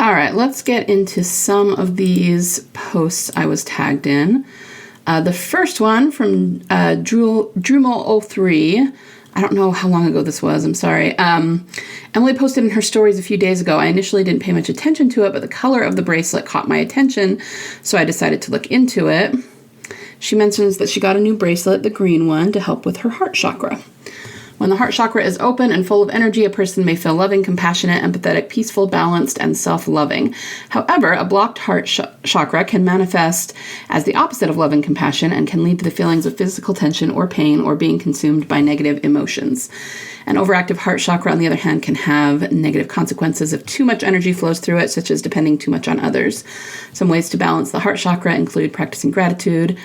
All right, let's get into some of these posts I was tagged in. The first one from Drumel03. I don't know how long ago this was. I'm sorry. Emily posted in her stories a few days ago. I initially didn't pay much attention to it, but the color of the bracelet caught my attention, so I decided to look into it. She mentions that she got a new bracelet, the green one, to help with her heart chakra. When the heart chakra is open and full of energy, a person may feel loving, compassionate, empathetic, peaceful, balanced, and self-loving. However, a blocked heart chakra can manifest as the opposite of love and compassion and can lead to the feelings of physical tension or pain or being consumed by negative emotions. An overactive heart chakra, on the other hand, can have negative consequences if too much energy flows through it, such as depending too much on others. Some ways to balance the heart chakra include practicing gratitude.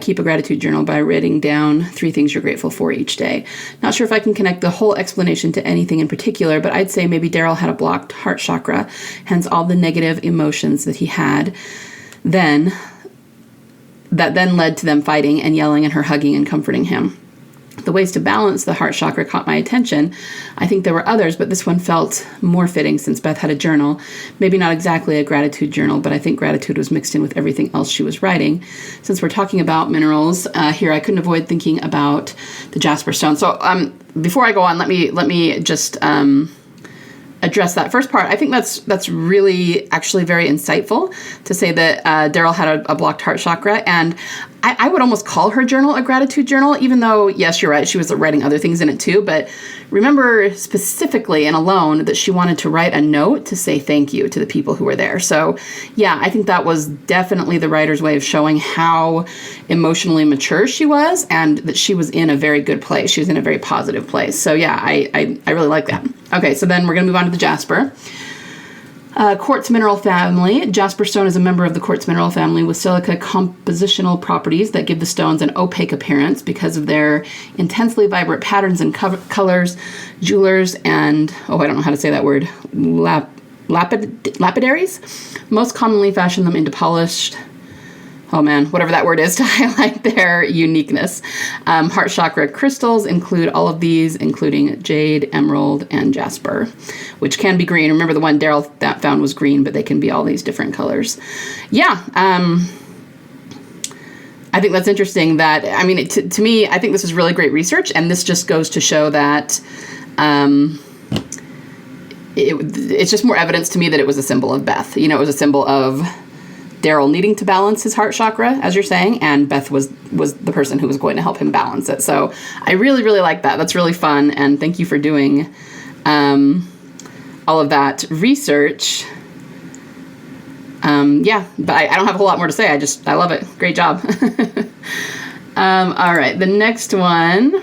Keep a gratitude journal by writing down 3 things you're grateful for each day. Not sure if I can connect the whole explanation to anything in particular, but I'd say maybe Daryl had a blocked heart chakra, hence all the negative emotions that he had that then led to them fighting and yelling and her hugging and comforting him. The ways to balance the heart chakra caught my attention. I think there were others, but this one felt more fitting since Beth had a journal. Maybe not exactly a gratitude journal, but I think gratitude was mixed in with everything else she was writing. Since we're talking about minerals here, I couldn't avoid thinking about the jasper stone. So before I go on, let me just address that first part. I think that's really actually very insightful to say that Daryl had a blocked heart chakra, and I would almost call her journal a gratitude journal, even though, yes, you're right, she was writing other things in it too, but remember specifically and alone that she wanted to write a note to say thank you to the people who were there. So yeah, I think that was definitely the writer's way of showing how emotionally mature she was and that she was in a very good place. She was in a very positive place. So yeah, I really like that. Okay, so then we're going to move on to the jasper. Quartz mineral family. Jasper stone is a member of the quartz mineral family with silica compositional properties that give the stones an opaque appearance because of their intensely vibrant patterns and colors. Jewelers and, I don't know how to say that word, lapidaries most commonly fashion them into polished, whatever that word is, to highlight their uniqueness. Heart chakra crystals include all of these, including jade, emerald, and jasper, which can be green. Remember, the one Daryl found was green, but they can be all these different colors. Yeah, I think that's interesting that, to me, I think this is really great research, and this just goes to show that it's just more evidence to me that it was a symbol of Beth. It was a symbol of Daryl needing to balance his heart chakra, as you're saying, and Beth was the person who was going to help him balance it. So I really, really like that. That's really fun, and thank you for doing all of that research. But I don't have a whole lot more to say. I love it. Great job. All right, the next one.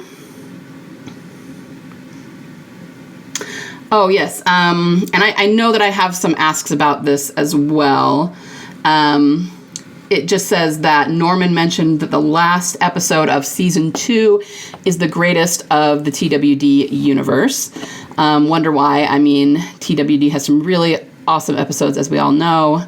Oh, yes. And I know that I have some asks about this as well. It just says that Norman mentioned that the last episode of season 2 is the greatest of the TWD universe. Wonder why. TWD has some really awesome episodes, as we all know.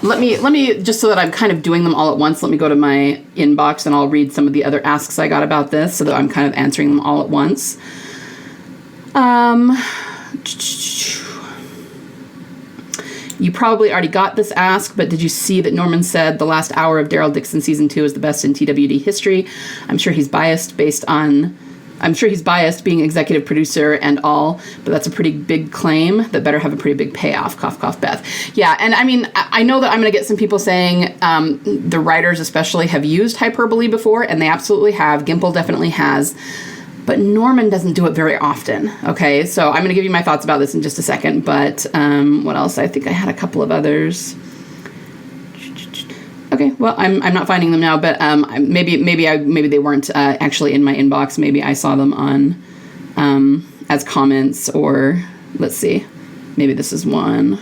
Let me, just so that I'm kind of doing them all at once, let me go to my inbox and I'll read some of the other asks I got about this so that I'm kind of answering them all at once. You probably already got this ask, but did you see that Norman said the last hour of Daryl Dixon season 2 is the best in TWD history? I'm sure he's biased being executive producer and all, but that's a pretty big claim that better have a pretty big payoff. Cough, cough, Beth. Yeah, and I know that I'm going to get some people saying the writers especially have used hyperbole before, and they absolutely have. Gimple definitely has. But Norman doesn't do it very often, okay? So I'm going to give you my thoughts about this in just a second, but what else? I think I had a couple of others. Okay, well, I'm not finding them now, but maybe they weren't actually in my inbox. Maybe I saw them on as comments, or let's see, maybe this is one.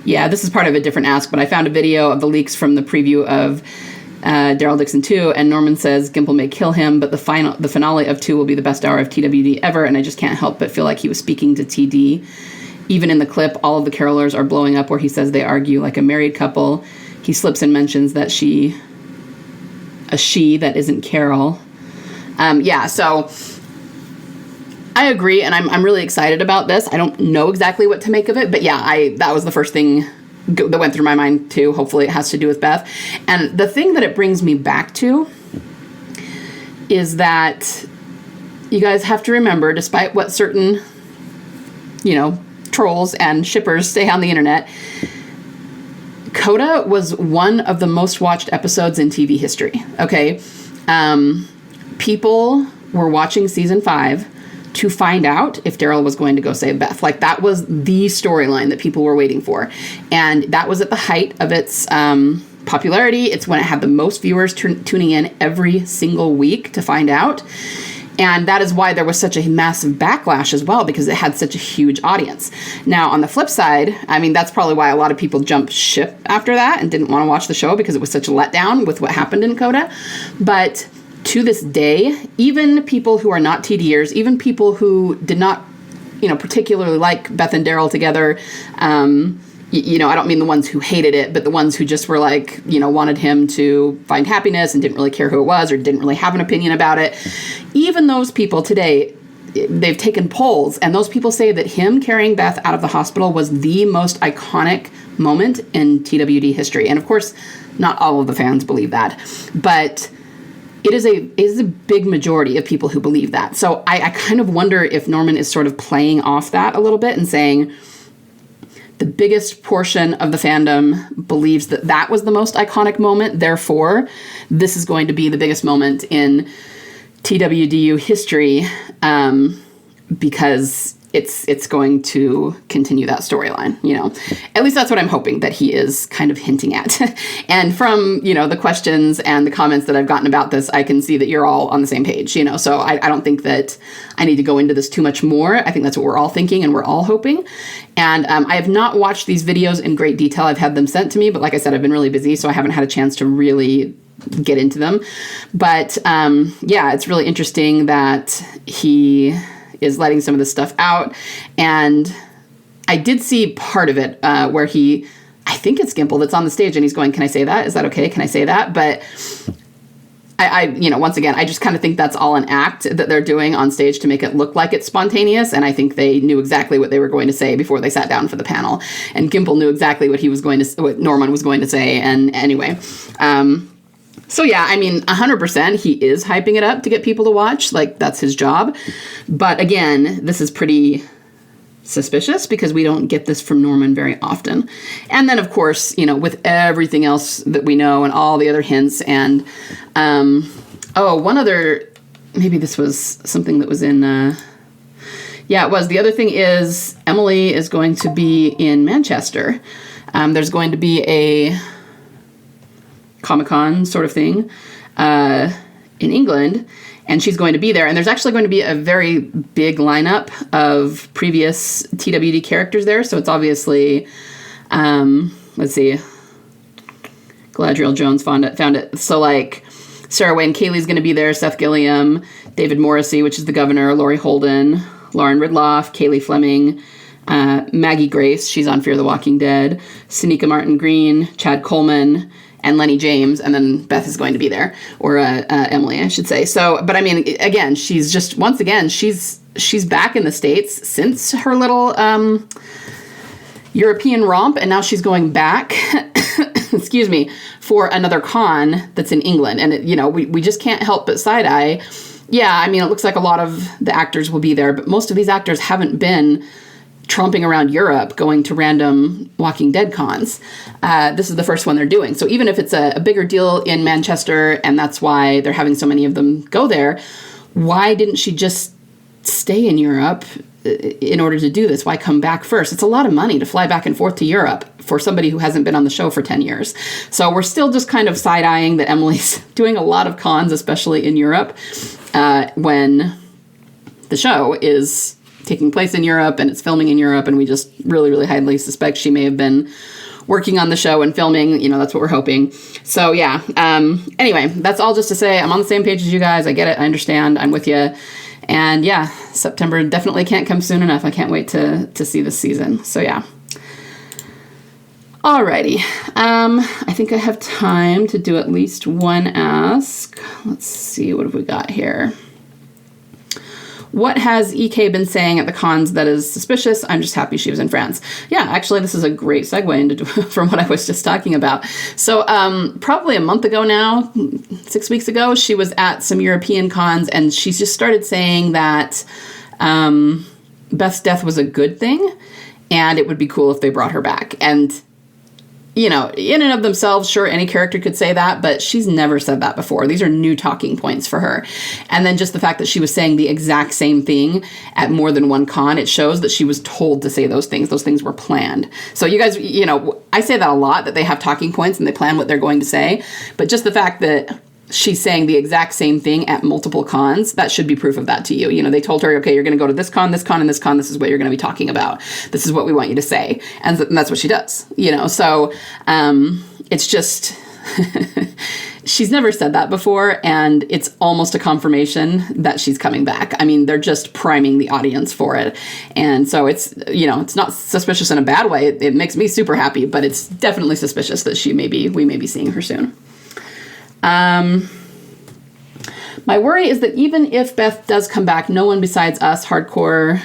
Yeah, this is part of a different ask, but I found a video of the leaks from the preview of Daryl Dixon 2, and Norman says Gimple may kill him, but the finale of 2 will be the best hour of TWD ever, and I just can't help but feel like he was speaking to TD. Even in the clip, all of the carolers are blowing up where he says they argue like a married couple. He slips and mentions that she that isn't Carol. So I agree, and I'm really excited about this. I don't know exactly what to make of it, but yeah, that was the first thing that went through my mind too. Hopefully it has to do with Beth. And the thing that it brings me back to is that you guys have to remember, despite what certain, trolls and shippers say on the internet, Coda was one of the most watched episodes in TV history. Okay. People were watching season 5 to find out if Daryl was going to go save Beth. Like, that was the storyline that people were waiting for. And that was at the height of its popularity. It's when it had the most viewers tuning in every single week to find out. And that is why there was such a massive backlash as well, because it had such a huge audience. Now, on the flip side, I mean, that's probably why a lot of people jumped ship after that and didn't want to watch the show, because it was such a letdown with what happened in Coda. But to this day, even people who are not TDers, even people who did not, particularly like Beth and Daryl together, I don't mean the ones who hated it, but the ones who just were like, wanted him to find happiness and didn't really care who it was or didn't really have an opinion about it. Even those people today, they've taken polls, and those people say that him carrying Beth out of the hospital was the most iconic moment in TWD history. And of course, not all of the fans believe that, but it is a big majority of people who believe that. So I kind of wonder if Norman is sort of playing off that a little bit and saying the biggest portion of the fandom believes that that was the most iconic moment. Therefore, this is going to be the biggest moment in TWDU history, because it's going to continue that storyline, At least that's what I'm hoping that he is kind of hinting at. And from, the questions and the comments that I've gotten about this, I can see that you're all on the same page, So I don't think that I need to go into this too much more. I think that's what we're all thinking and we're all hoping. And I have not watched these videos in great detail. I've had them sent to me, but like I said, I've been really busy, so I haven't had a chance to really get into them. But it's really interesting that he is letting some of this stuff out. And I did see part of it where I think it's Gimple that's on the stage and he's going, "Can I say that? Is that okay? Can I say that?" But I once again, I just kind of think that's all an act that they're doing on stage to make it look like it's spontaneous. And I think they knew exactly what they were going to say before they sat down for the panel. And Gimple knew exactly what what Norman was going to say. And anyway, so yeah, I mean, 100% he is hyping it up to get people to watch. Like, that's his job. But again, this is pretty suspicious because we don't get this from Norman very often. And then, of course, with everything else that we know and all the other hints and, one other, maybe this was something that was in, it was. The other thing is Emily is going to be in Manchester. There's going to be a Comic-Con sort of thing in England, and she's going to be there. And there's actually going to be a very big lineup of previous TWD characters there. So it's obviously, let's see, Galadriel Jones found it. So like Sarah Wayne Cayley's going to be there, Seth Gilliam, David Morrissey, which is the governor, Laurie Holden, Lauren Ridloff, Kaylee Fleming, Maggie Grace, she's on Fear the Walking Dead, Sanika Martin Green, Chad Coleman, and Lenny James, and then Beth is going to be there, or Emily, I should say. So, but I mean, again, she's just, once again, she's back in the States since her little European romp, and now she's going back, excuse me, for another con that's in England. And, we just can't help but side-eye. Yeah, I mean, it looks like a lot of the actors will be there, but most of these actors haven't been tromping around Europe going to random Walking Dead cons. This is the first one they're doing. So even if it's a bigger deal in Manchester, and that's why they're having so many of them go there, why didn't she just stay in Europe in order to do this? Why come back first? It's a lot of money to fly back and forth to Europe for somebody who hasn't been on the show for 10 years. So we're still just kind of side-eyeing that Emily's doing a lot of cons, especially in Europe, when the show is taking place in Europe and it's filming in Europe, and we just really, really highly suspect she may have been working on the show and filming. That's what we're hoping. So yeah. Anyway, that's all just to say I'm on the same page as you guys. I get it. I understand. I'm with you. And yeah, September definitely can't come soon enough. I can't wait to see this season. So yeah. Alrighty. I think I have time to do at least one ask. Let's see, what have we got here? What has EK been saying at the cons that is suspicious? I'm just happy she was in France. Yeah, actually, this is a great segue into from what I was just talking about. So probably a month ago now, 6 weeks ago, she was at some European cons, and she just started saying that Beth's death was a good thing, and it would be cool if they brought her back. And in and of themselves, sure, any character could say that, but she's never said that before. These are new talking points for her. And then just the fact that she was saying the exact same thing at more than one con, it shows that she was told to say those things. Those things were planned. So you guys, I say that a lot, that they have talking points and they plan what they're going to say. But just the fact that she's saying the exact same thing at multiple cons, that should be proof of that to you. They told her, okay, you're going to go to this con, and this con. This is what you're going to be talking about. This is what we want you to say. And that's what she does, So it's just, she's never said that before. And it's almost a confirmation that she's coming back. I mean, they're just priming the audience for it. And so it's, it's not suspicious in a bad way. It makes me super happy, but it's definitely suspicious that we may be seeing her soon. My worry is that even if Beth does come back, no one besides us hardcore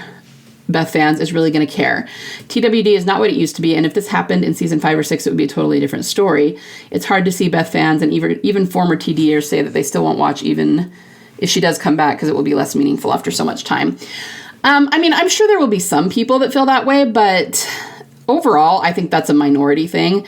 Beth fans is really going to care. TWD is not what it used to be, and if this happened in season 5 or 6, it would be a totally different story. It's hard to see Beth fans and even former TDers say that they still won't watch even if she does come back, because it will be less meaningful after so much time. I'm sure there will be some people that feel that way, but overall, I think that's a minority thing.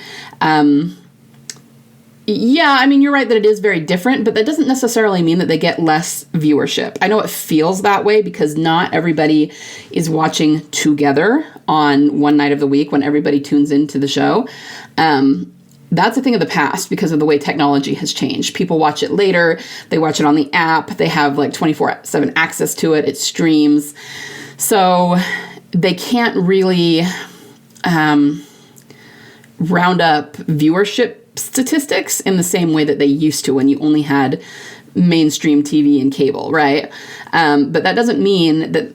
Yeah, you're right that it is very different, but that doesn't necessarily mean that they get less viewership. I know it feels that way because not everybody is watching together on one night of the week when everybody tunes into the show. That's a thing of the past because of the way technology has changed. People watch it later. They watch it on the app. They have 24/7 access to it. It streams. So they can't really round up viewership statistics in the same way that they used to when you only had mainstream TV and cable, right? But that doesn't mean that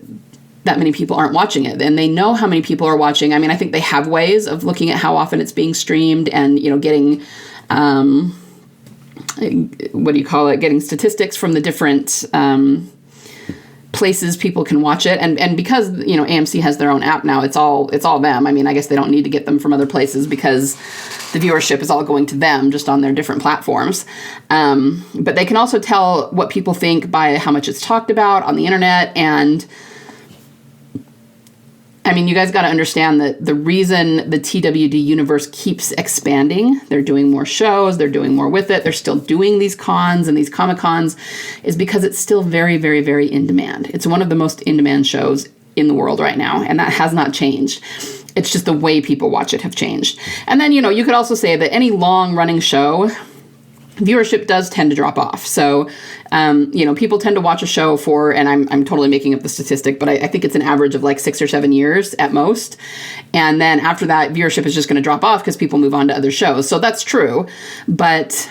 many people aren't watching it, and they know how many people are watching. I think they have ways of looking at how often it's being streamed and, getting, getting statistics from the different places people can watch it. And because, AMC has their own app now, it's all them. I guess they don't need to get them from other places because the viewership is all going to them just on their different platforms. But they can also tell what people think by how much it's talked about on the internet. And you guys got to understand that the reason the TWD universe keeps expanding, they're doing more shows, they're doing more with it, they're still doing these cons and these Comic-Cons, is because it's still very, very, very in demand. It's one of the most in-demand shows in the world right now, and that has not changed. It's just the way people watch it have changed. And then, you could also say that any long-running show, viewership does tend to drop off. So, people tend to watch a show for, and I'm totally making up the statistic, but I think it's an average of 6 or 7 years at most. And then after that, viewership is just going to drop off because people move on to other shows. So that's true. But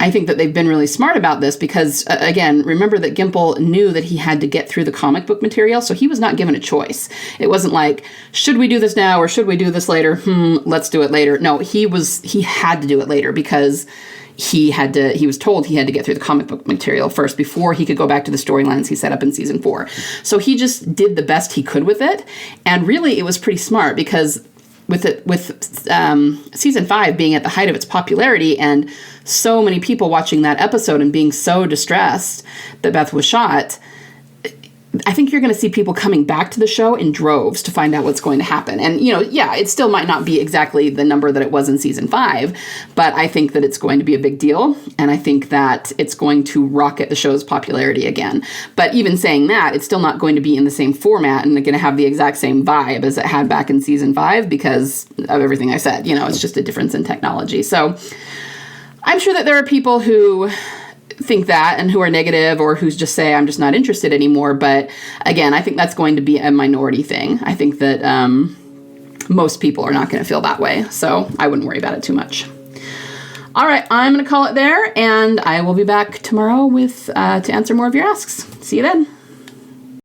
I think that they've been really smart about this because, again, remember that Gimple knew that he had to get through the comic book material, so he was not given a choice. It wasn't like, should we do this now or should we do this later? Let's do it later. No, he had to do it later because he was told he had to get through the comic book material first before he could go back to the storylines he set up in season 4. So he just did the best he could with it. And really, it was pretty smart because with season 5 being at the height of its popularity and so many people watching that episode and being so distressed that Beth was shot, I think you're going to see people coming back to the show in droves to find out what's going to happen. And, it still might not be exactly the number that it was in season 5, but I think that it's going to be a big deal. And I think that it's going to rocket the show's popularity again. But even saying that, it's still not going to be in the same format and going to have the exact same vibe as it had back in season 5 because of everything I said. It's just a difference in technology. So I'm sure that there are people who think that and who are negative or who's just say, I'm just not interested anymore. But again, I think that's going to be a minority thing. I think that most people are not going to feel that way. So I wouldn't worry about it too much. All right, I'm going to call it there, and I will be back tomorrow with to answer more of your asks. See you then.